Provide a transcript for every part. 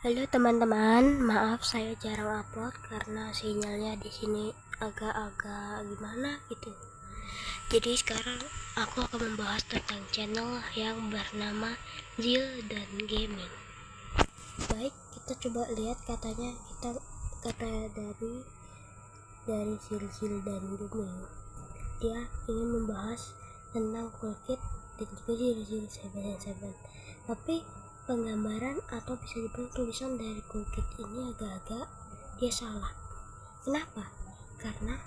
Halo teman-teman, maaf saya jarang upload karena sinyalnya di sini agak-agak gimana gitu. Jadi sekarang aku akan membahas tentang channel yang bernama Zil dan Gaming. Baik, kita coba lihat kata dari Zil dan Gaming. Dia ingin membahas tentang Cool Kid dan juga 007. Tapi penggambaran atau bisa dibilang tulisan dari Cool Kid ini agak-agak dia salah. Kenapa? Karena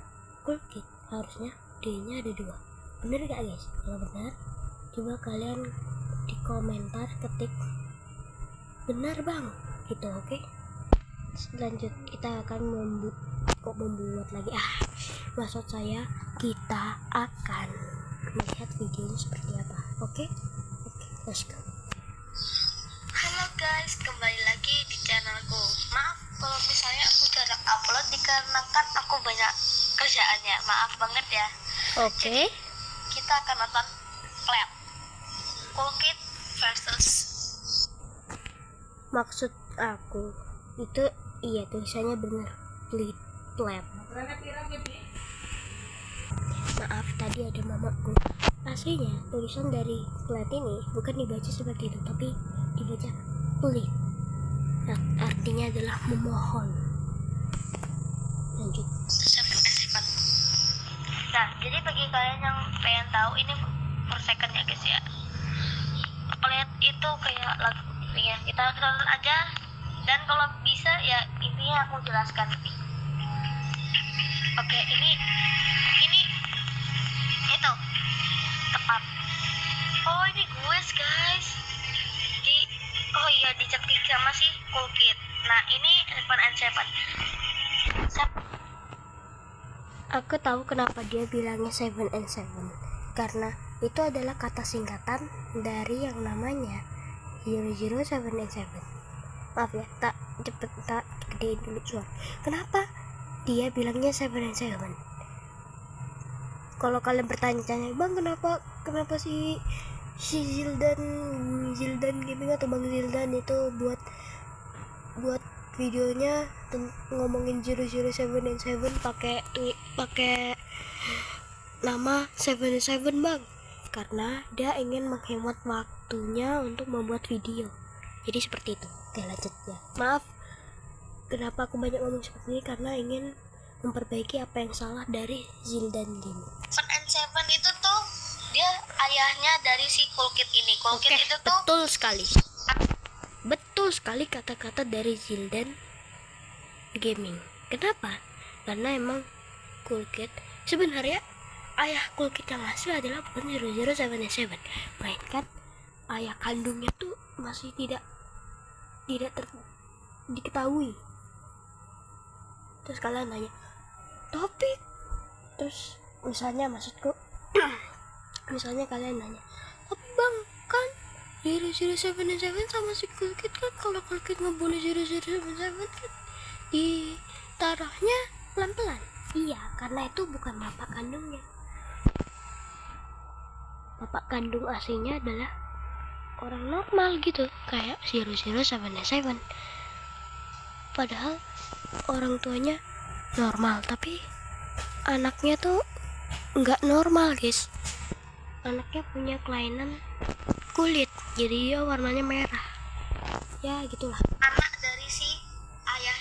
Cool Kid harusnya D-nya ada 2. Bener gak guys? Kalau benar, coba kalian di komentar ketik benar bang gitu, oke? Lanjut, kita akan membuat lagi maksud saya kita akan melihat videonya seperti apa. Oke, let's go. Halo guys, kembali lagi di channelku. Maaf kalau misalnya aku jarang upload dikarenakan aku banyak kerjaannya. Maaf banget ya. Oke. Kita akan nonton Clap Cool Kid versus. Maksud aku itu iya tulisannya bener Clap. Maaf tadi ada mamaku. Aslinya tulisan dari Clap ini bukan dibaca seperti itu, tapi dibaca plead. Artinya adalah memohon. Lanjut. Nah, jadi bagi kalian yang pengen tahu ini per second ya guys ya. Plead itu kayak lagu ya, kita tonton aja. Dan kalau bisa ya intinya aku jelaskan. Oke, ini itu tepat. Oh, ini gue guys. Oh iya, di chat sama si Cool Kid. Nah, ini 7&7. Aku tahu kenapa dia bilangnya 7&7, karena itu adalah kata singkatan dari yang namanya 007&7. Maaf ya, tak gedein dulu suara. Kenapa dia bilangnya 7&7? Kalau kalian bertanya-tanya, bang kenapa si Zildan Gaming atau Bang Zildan itu buat videonya ngomongin 007&7 pakai nama 7&7 bang? Karena dia ingin menghemat waktunya untuk membuat video. Jadi seperti itu. Oke, lanjut ya. Maaf kenapa aku banyak ngomong seperti ini, karena ingin memperbaiki apa yang salah dari Zildan Gaming. 7&7 itu tuh dia ayahnya dari si Cool Kid ini. Cool Kid itu tuh betul sekali kata-kata dari Zildan Gaming. Kenapa? Karena emang Cool Kid sebenarnya ayah Cool Kid yang asli adalah bukan 007&7, melainkan ayah kandungnya tuh masih tidak diketahui. Terus kalian nanya topik, terus misalnya misalnya kalian nanya, tapi bang kan 007&7 sama si Cool Kid kan, kalau Cool Kid ngebunuh 007&7 kan ditaruhnya pelan-pelan. Iya, karena itu bukan bapak kandungnya. Bapak kandung aslinya adalah orang normal gitu, kayak 007&7. Padahal orang tuanya normal, tapi anaknya tuh nggak normal guys. Anaknya punya kelainan kulit, jadi dia warnanya merah. Ya gitulah. anak dari si ayah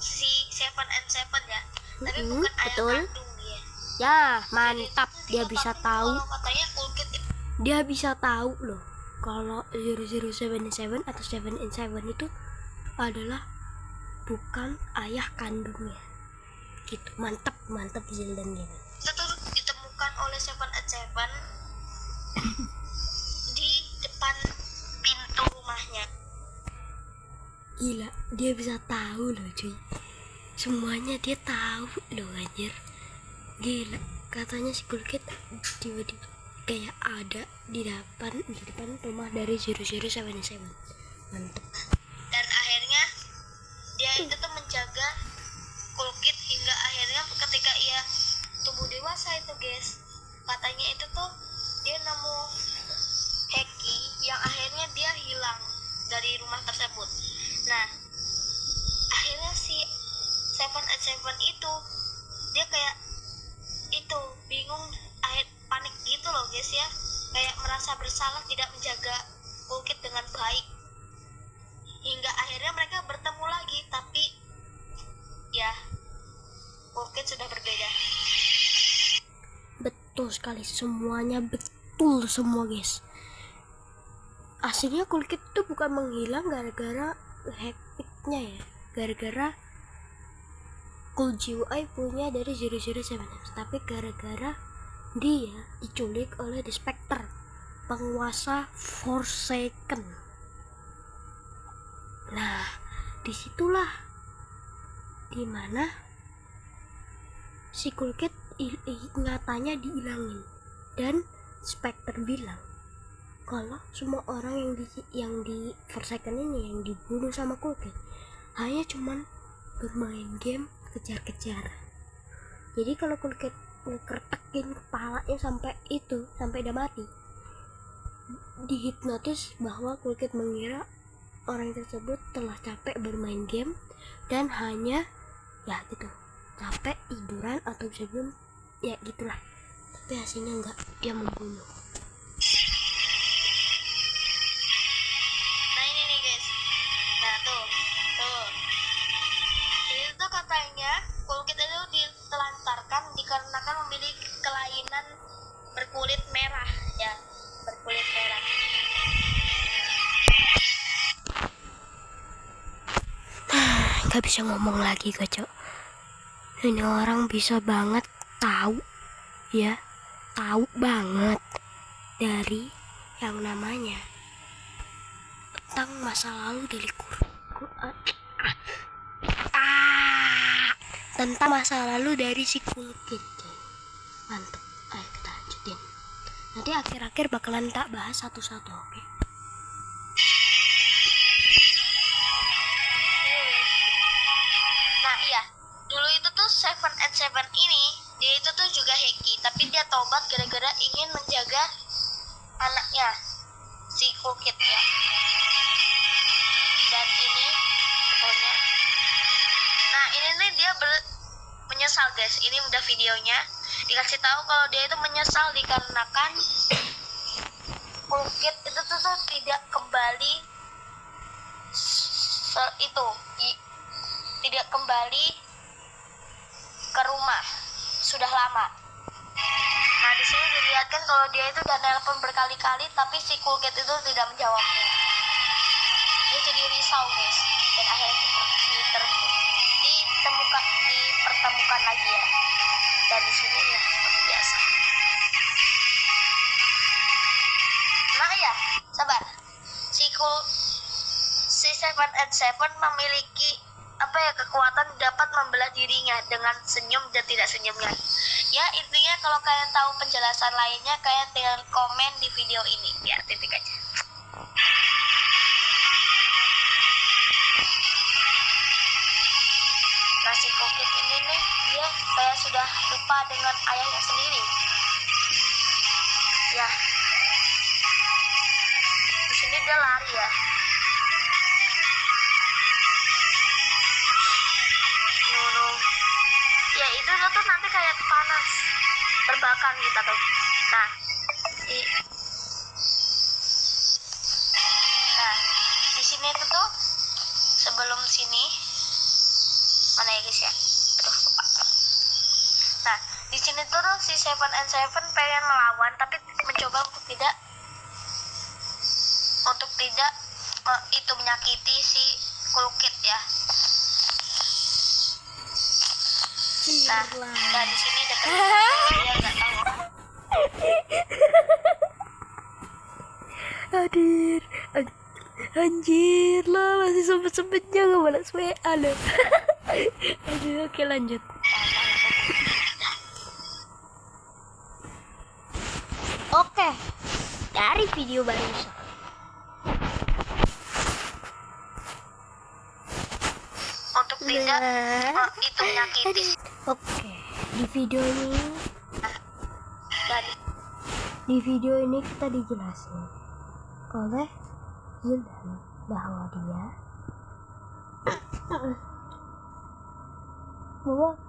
si 7&7 ya. Tapi bukan ayah kandung dia. Ya, mantap. Dia bisa tahu. Katanya Cool Kid itu Dia bisa tahu loh kalau 007& atau 7&7 itu adalah bukan ayah kandungnya. Gitu. Mantap Zildan gitu. itu tuh ditemukan oleh 7&7 di depan pintu rumahnya. Gila, dia bisa tahu loh cuy. Semuanya dia tahu loh anjir. Gila, katanya si Cool Kid tiba-tiba kayak ada di depan rumah dari 007&7. Mantap. Dan akhirnya dia itu tuh menjaga Cool Kid hingga akhirnya ketika ia tumbuh dewasa itu guys. Katanya itu tuh dia nemu Heki yang akhirnya dia hilang. dari rumah tersebut. Nah, akhirnya si Seven and Seven itu dia kayak itu bingung, panik gitu loh guys ya, kayak merasa bersalah tidak menjaga Cool Kid dengan baik, hingga akhirnya mereka bertemu lagi, tapi ya Cool Kid sudah berbeda. Betul sekali, semuanya betul semua guys. Aslinya Cool Kid itu bukan menghilang gara-gara hektiknya ya, gara-gara Cool GUI punya dari 007, tapi gara-gara dia diculik oleh The Spectre, penguasa Forsaken. Nah, disitulah dimana si Cool Kid ingatannya dihilangin, dan Spectre bilang kalau semua orang yang di Forsaken ini yang dibunuh sama Cool Kid hanya cuman bermain game kejar-kejaran. Jadi kalau Cool Kid ngekertekin kepalanya sampai udah mati, dihipnotis bahwa Cool Kid mengira orang tersebut telah capek bermain game dan hanya ya gitu, capek tiduran atau bisa bilang ya gitulah, tapi hasilnya enggak, dia membunuh. Nah ini nih guys, nah tuh itu katanya Cool Kid itu ditelantarkan dikarenakan memiliki kelainan berkulit merah ya, berkulit merah. Gak bisa ngomong lagi kocok. Ini orang bisa banget tahu banget dari yang namanya tentang masa lalu dari tentang masa lalu dari si Cool Kid. Mantap, ayo kita lanjutin. Nanti akhir-akhir bakalan tak bahas satu-satu, oke? Nah iya, dulu itu tuh Seven and Seven ini dia itu tuh juga Heki, tapi dia tobat gara-gara ingin menjaga anaknya si Cool Kid ya. Dan ini pokoknya, nah ini nih dia menyesal guys, ini udah videonya dikasih tahu kalau dia itu menyesal dikarenakan Cool Kid itu tuh tidak kembali tidak kembali ke rumah sudah lama. Nah di sini dilihatkan kalau dia itu udah nelpon berkali-kali tapi si Cool Kid itu tidak menjawabnya. Dia jadi risau guys, dan akhirnya dipertemukan lagi ya. Dan di sini ya seperti biasa. Nah ya, sabar. Si Seven and Seven memiliki kekuatan dapat membelah dirinya dengan senyum dan tidak senyumnya. Ya intinya kalau kalian tahu penjelasan lainnya kalian tinggal komen di video ini ya, titik aja. Nah si Cool Kid ini nih dia kayak sudah lupa dengan ayahnya sendiri ya. Di sini dia lari ya. Ya itu tuh nanti kayak panas terbakar kita tuh. Nah di sini tuh sebelum sini mana ya guys ya, aduh lupa. Nah di sini tuh si Seven and Seven pengen melawan tapi mencoba untuk tidak itu menyakiti si Cool Kid ya. Nah, di sini dekat dia nggak tahu. Hadir, anjir lah, masih sempet-sempetnya nggak balas WA loh. Aduh, oke lanjut. Oke, dari video barusan untuk tidak itu menyakiti. Oke, di video ini kita dijelasin oleh Hildan bahwa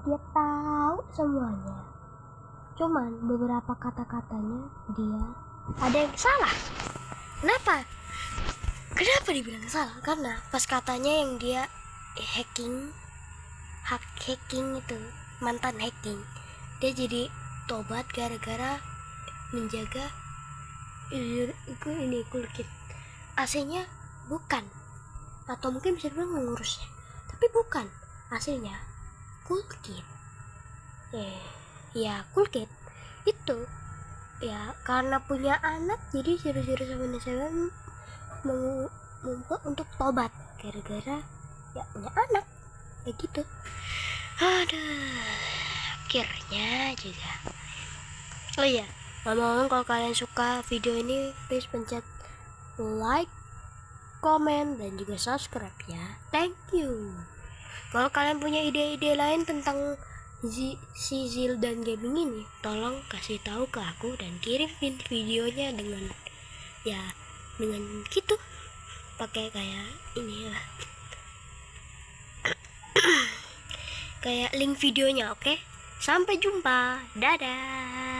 dia tahu semuanya. Cuman beberapa kata-katanya dia ada yang salah. Kenapa dibilang salah? Karena pas katanya yang dia hacking itu, mantan hacking, dia jadi tobat gara-gara menjaga ini kulkit. Aslinya bukan, atau mungkin bisa bilang mengurusnya, tapi bukan. Aslinya kulkit kulkit itu ya karena punya anak, jadi Zero Seven membuat untuk tobat gara-gara ya punya anak kayak gitu. Akhirnya juga. Oh iya, ngomong-ngomong, kalau kalian suka video ini, please pencet like, komen, dan juga subscribe ya. Thank you. Kalau kalian punya ide-ide lain tentang si Zildan Gaming ini, tolong kasih tahu ke aku dan kirimin videonya dengan gitu, pakai kayak ini lah, kayak link videonya. Oke, sampai jumpa, dadah.